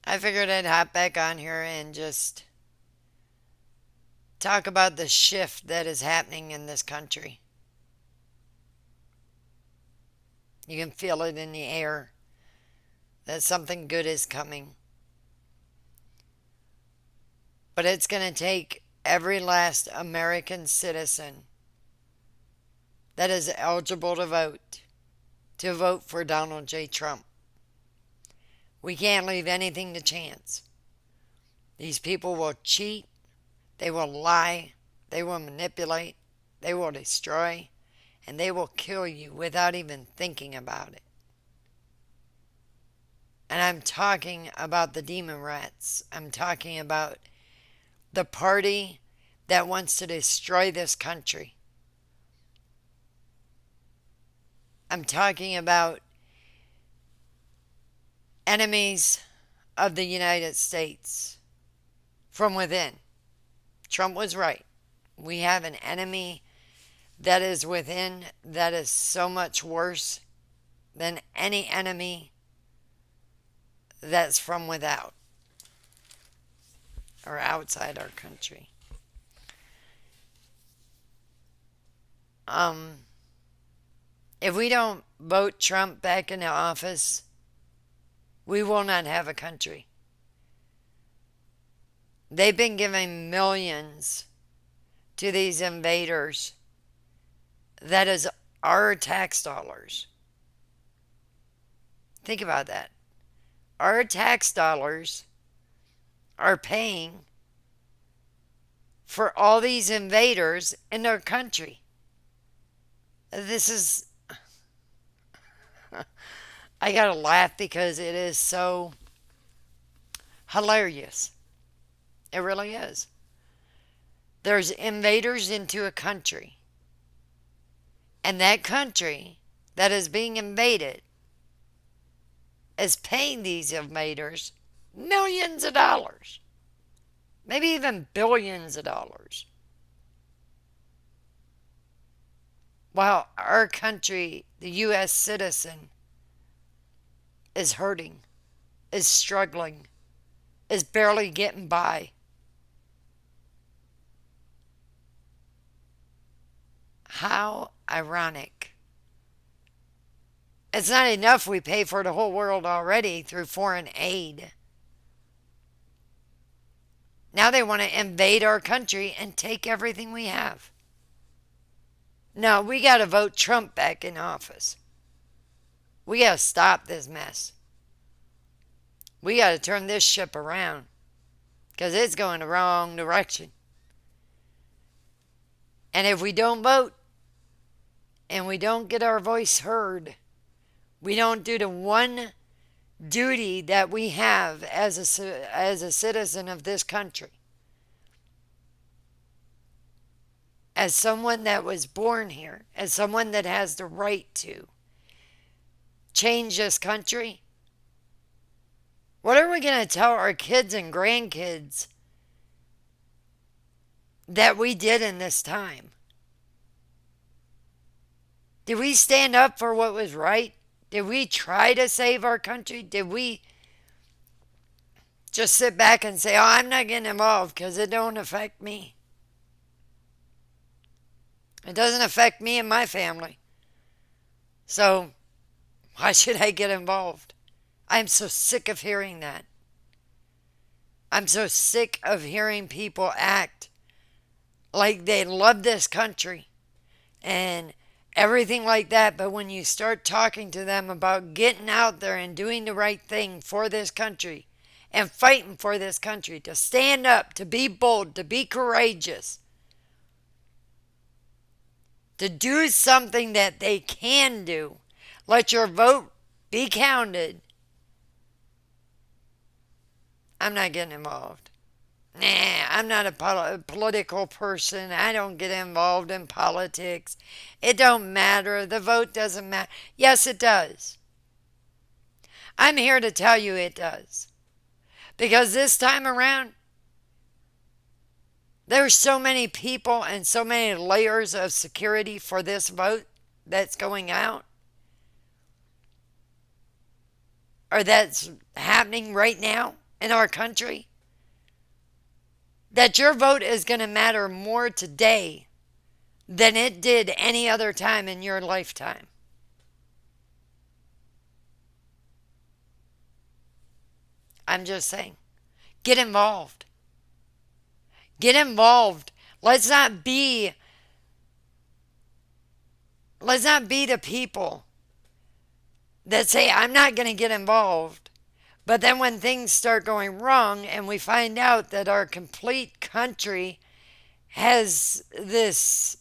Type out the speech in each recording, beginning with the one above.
I figured I'd hop back on here and just talk about the shift that is happening in this country. You can feel it in the air that something good is coming. But it's going to take every last American citizen that is eligible to vote for Donald J. Trump. We can't leave anything to chance. These people will cheat, they will lie, they will manipulate, they will destroy, and they will kill you without even thinking about it. And I'm talking about the demon rats. I'm talking about the party that wants to destroy this country. I'm talking about enemies of the United States from within. Trump was right. We have an enemy that is within that is so much worse than any enemy that's from without or outside our country. Um, if we don't vote Trump back into office, we will not have a country. They've been giving millions to these invaders. That is our tax dollars. Think about that. Our tax dollars are paying for all these invaders in our country. This is, I gotta laugh because it is so hilarious. It really is. There's invaders into a country, and that country that is being invaded is paying these invaders millions of dollars, maybe even billions of dollars, while our country, the U.S. citizen, is hurting, is struggling, is barely getting by. How ironic. It's not enough we pay for the whole world already through foreign aid. Now they want to invade our country and take everything we have. No, we got to vote Trump back in office. We got to stop this mess. We got to turn this ship around because it's going the wrong direction. And if we don't vote and we don't get our voice heard, we don't do the one duty that we have as a citizen of this country, as someone that was born here, as someone that has the right to change this country. What are we going to tell our kids and grandkids that we did in this time? Did we stand up for what was right? Did we try to save our country? Did we just sit back and say, oh, I'm not getting involved because it don't affect me? It doesn't affect me and my family. So why should I get involved? I'm so sick of hearing that. I'm so sick of hearing people act like they love this country and everything like that, but when you start talking to them about getting out there and doing the right thing for this country and fighting for this country, to stand up, to be bold, to be courageous, to do something that they can do, let your vote be counted, I'm not getting involved. Nah, I'm not a political person. I don't get involved in politics. It don't matter. The vote doesn't matter. Yes, it does. I'm here to tell you it does. Because this time around, there's so many people and so many layers of security for this vote that's going out, or that's happening right now in our country, that your vote is going to matter more today than it did any other time in your lifetime. I'm just saying, get involved. Get involved. Let's not be the people that say I'm not going to get involved. But then when things start going wrong and we find out that our complete country has this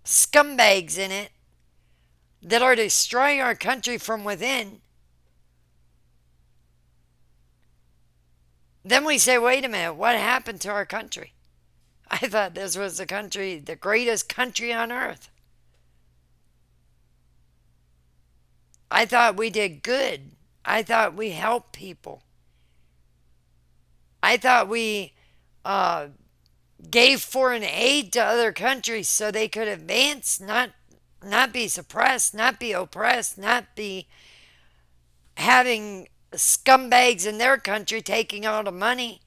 scumbags in it that are destroying our country from within, then we say, wait a minute, what happened to our country? I thought this was the greatest country on earth. I thought we did good. I thought we helped people. I thought we gave foreign aid to other countries so they could advance, not be suppressed, not be oppressed, not be having scumbags in their country taking all the money,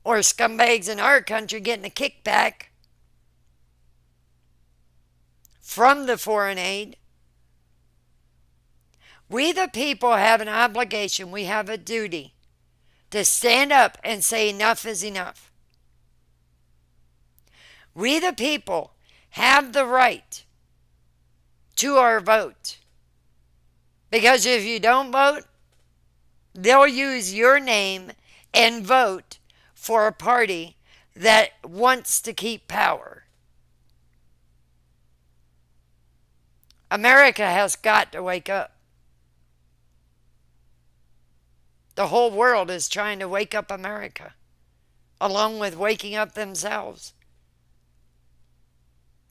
or scumbags in our country getting a kickback from the foreign aid. We, the people, have an obligation, we have a duty to stand up and say enough is enough. We, the people, have the right to our vote. Because if you don't vote, they'll use your name and vote for a party that wants to keep power. America has got to wake up. The whole world is trying to wake up America, along with waking up themselves.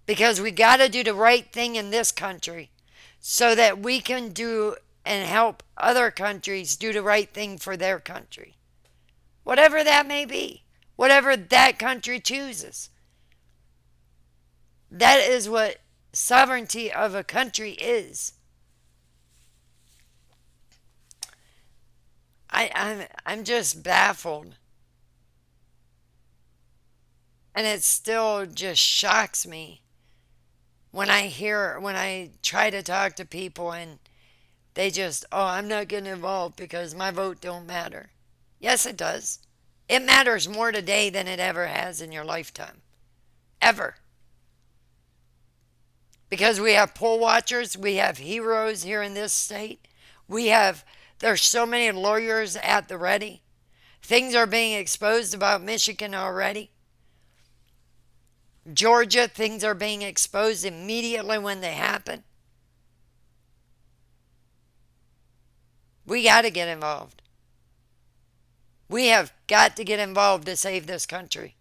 Because we got to do the right thing in this country so that we can do and help other countries do the right thing for their country. Whatever that may be, whatever that country chooses. That is what sovereignty of a country is. I'm just baffled. And it still just shocks me when I try to talk to people and they just, oh, I'm not getting involved because my vote don't matter. Yes, it does. It matters more today than it ever has in your lifetime. Ever. Because we have poll watchers, we have heroes here in this state. There's so many lawyers at the ready. Things are being exposed about Michigan already. Georgia, things are being exposed immediately when they happen. We got to get involved. We have got to get involved to save this country.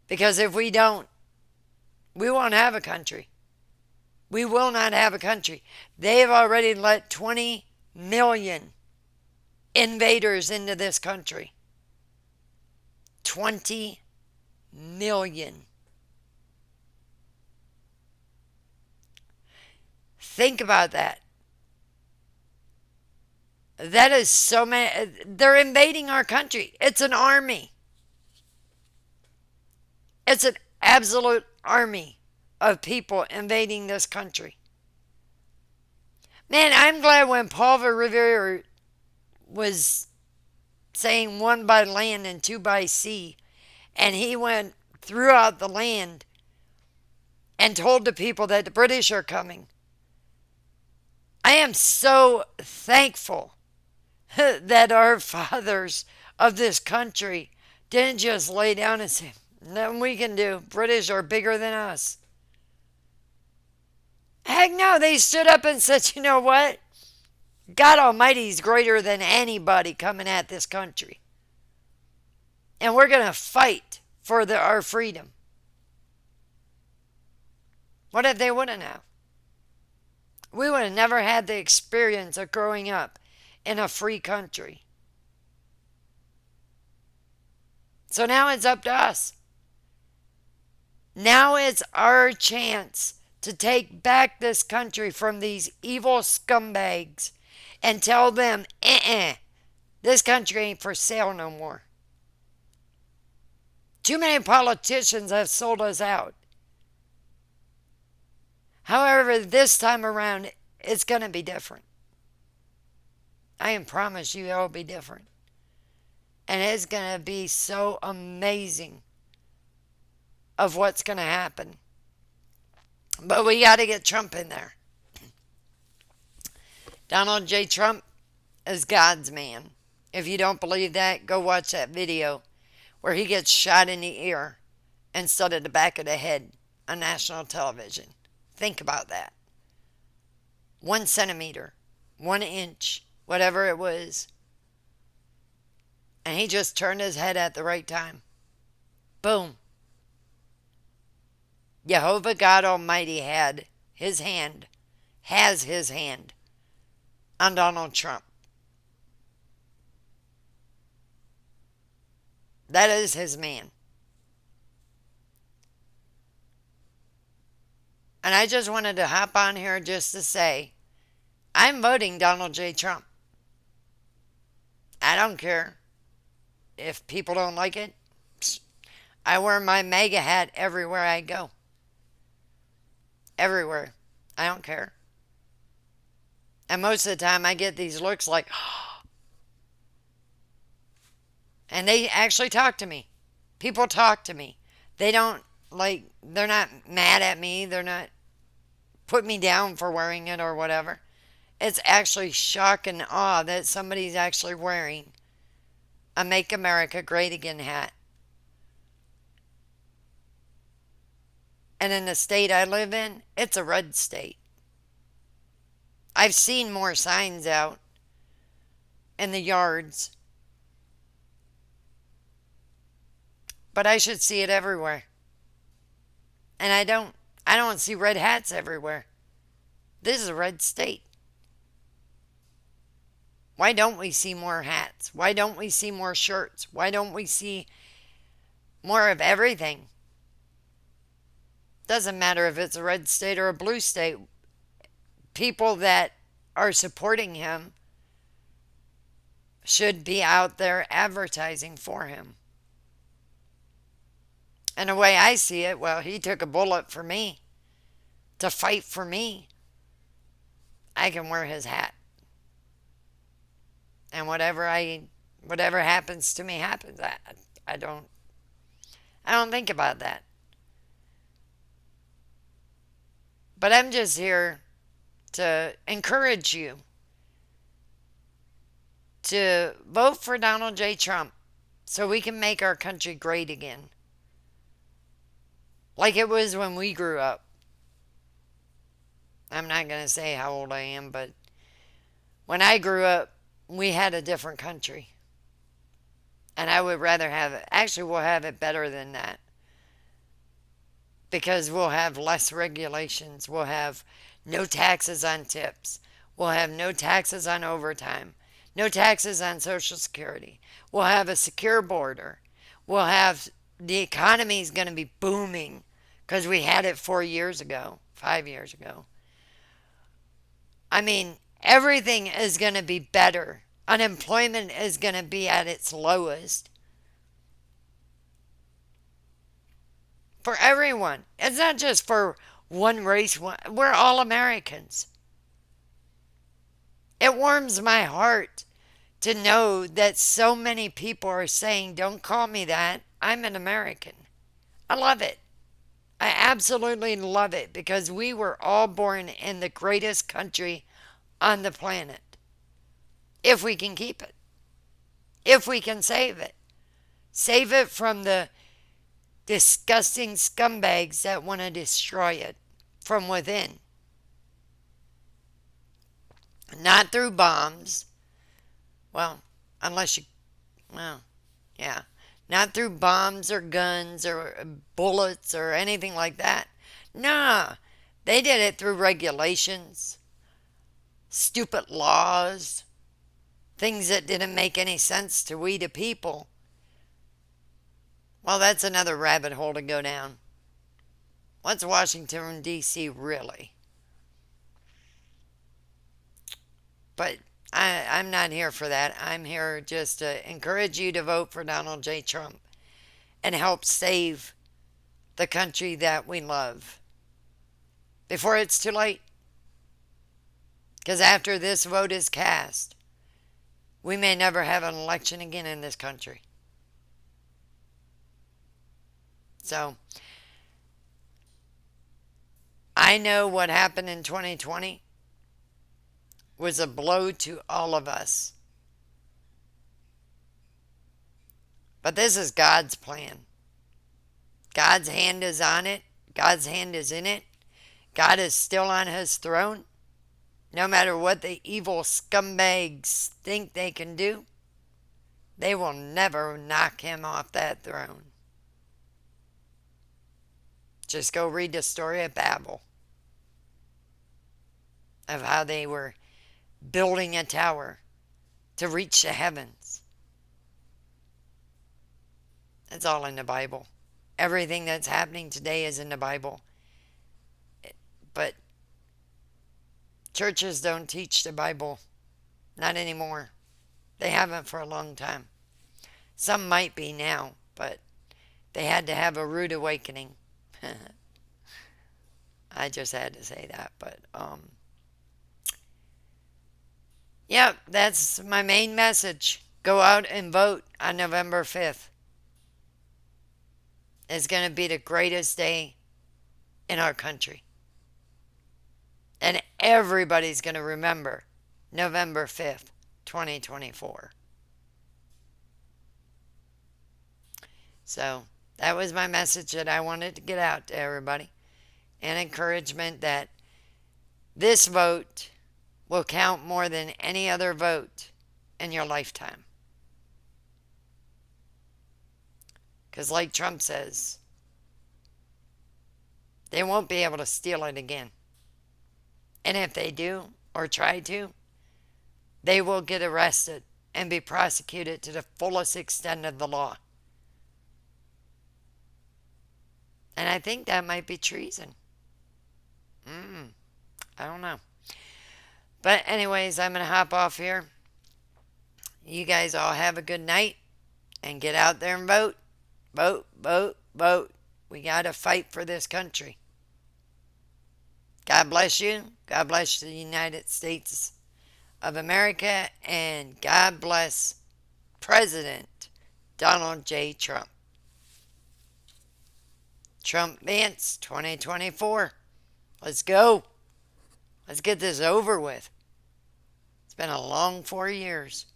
Because if we don't, we won't have a country. We will not have a country. They've already let 20 million invaders into this country. 20 million. Think about that. That is so many. They're invading our country. It's an army. It's an absolute army of people invading this country. Man, I'm glad when Paul Revere was saying one by land and two by sea, and he went throughout the land and told the people that the British are coming. I am so thankful that our fathers of this country didn't just lay down and say, nothing we can do. British are bigger than us. Heck no, they stood up and said, you know what? God Almighty is greater than anybody coming at this country. And we're going to fight for our freedom. What if they wouldn't have? We would have never had the experience of growing up in a free country. So now it's up to us. Now it's our chance to take back this country from these evil scumbags and tell them, This country ain't for sale no more. Too many politicians have sold us out. However, this time around, it's going to be different. I can promise you it'll be different. And it's going to be so amazing of what's going to happen. But we got to get Trump in there. Donald J. Trump is God's man. If you don't believe that, go watch that video where he gets shot in the ear instead of the back of the head on national television. Think about that. 1 centimeter, 1 inch, whatever it was. And he just turned his head at the right time. Boom. Jehovah God Almighty has his hand on Donald Trump. That is his man. And I just wanted to hop on here just to say, I'm voting Donald J. Trump. I don't care if people don't like it. I wear my MAGA hat everywhere I go. Everywhere. I don't care. And most of the time I get these looks like, and they actually talk to me. People talk to me. They don't, they're not mad at me. They're not put me down for wearing it or whatever. It's actually shock and awe that somebody's actually wearing a Make America Great Again hat. And in the state I live in, it's a red state. I've seen more signs out in the yards. But I should see it everywhere. And I don't. I don't see red hats everywhere. This is a red state. Why don't we see more hats? Why don't we see more shirts? Why don't we see more of everything? Doesn't matter if it's a red state or a blue state. People that are supporting him should be out there advertising for him. And the way I see it, well, he took a bullet for me to fight for me. I can wear his hat. And whatever happens to me happens. I don't think about that. But I'm just here to encourage you to vote for Donald J. Trump so we can make our country great again. Like it was when we grew up. I'm not going to say how old I am, but when I grew up, we had a different country. And I would rather have it. Actually, we'll have it better than that. Because we'll have less regulations. We'll have no taxes on tips. We'll have no taxes on overtime. No taxes on Social Security. We'll have a secure border. We'll have, the economy is going to be booming because we had it 4 years ago, 5 years ago. I mean, everything is going to be better. Unemployment is going to be at its lowest. For everyone. It's not just for one race. We're all Americans. It warms my heart to know that so many people are saying, don't call me that. I'm an American. I love it. I absolutely love it because we were all born in the greatest country on the planet. If we can keep it. If we can save it. Save it from the disgusting scumbags that want to destroy it from within. Not through bombs. Well, unless you, well, yeah. Not through bombs or guns or bullets or anything like that. Nah, they did it through regulations, stupid laws, things that didn't make any sense to we the people. Well, that's another rabbit hole to go down. What's Washington, D.C. really? But I'm not here for that. I'm here just to encourage you to vote for Donald J. Trump and help save the country that we love before it's too late. Because after this vote is cast, we may never have an election again in this country. So, I know what happened in 2020 was a blow to all of us. But this is God's plan. God's hand is on it. God's hand is in it. God is still on his throne. No matter what the evil scumbags think they can do, they will never knock him off that throne. Just go read the story of Babel, of how they were building a tower to reach the heavens. It's all in the Bible. Everything that's happening today is in the Bible. But churches don't teach the Bible. Not anymore. They haven't for a long time. Some might be now, but they had to have a rude awakening. I just had to say that, but yeah, that's my main message. Go out and vote on November 5th. It's going to be the greatest day in our country. And everybody's going to remember November 5th, 2024. So that was my message that I wanted to get out to everybody. An encouragement that this vote will count more than any other vote in your lifetime. Because like Trump says, they won't be able to steal it again. And if they do, or try to, they will get arrested and be prosecuted to the fullest extent of the law. And I think that might be treason. I don't know. But anyways, I'm going to hop off here. You guys all have a good night and get out there and vote. Vote, vote, vote. We got to fight for this country. God bless you. God bless the United States of America. And God bless President Donald J. Trump. Trump Vance 2024. Let's go. Let's get this over with. It's been a long 4 years.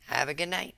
Have a good night.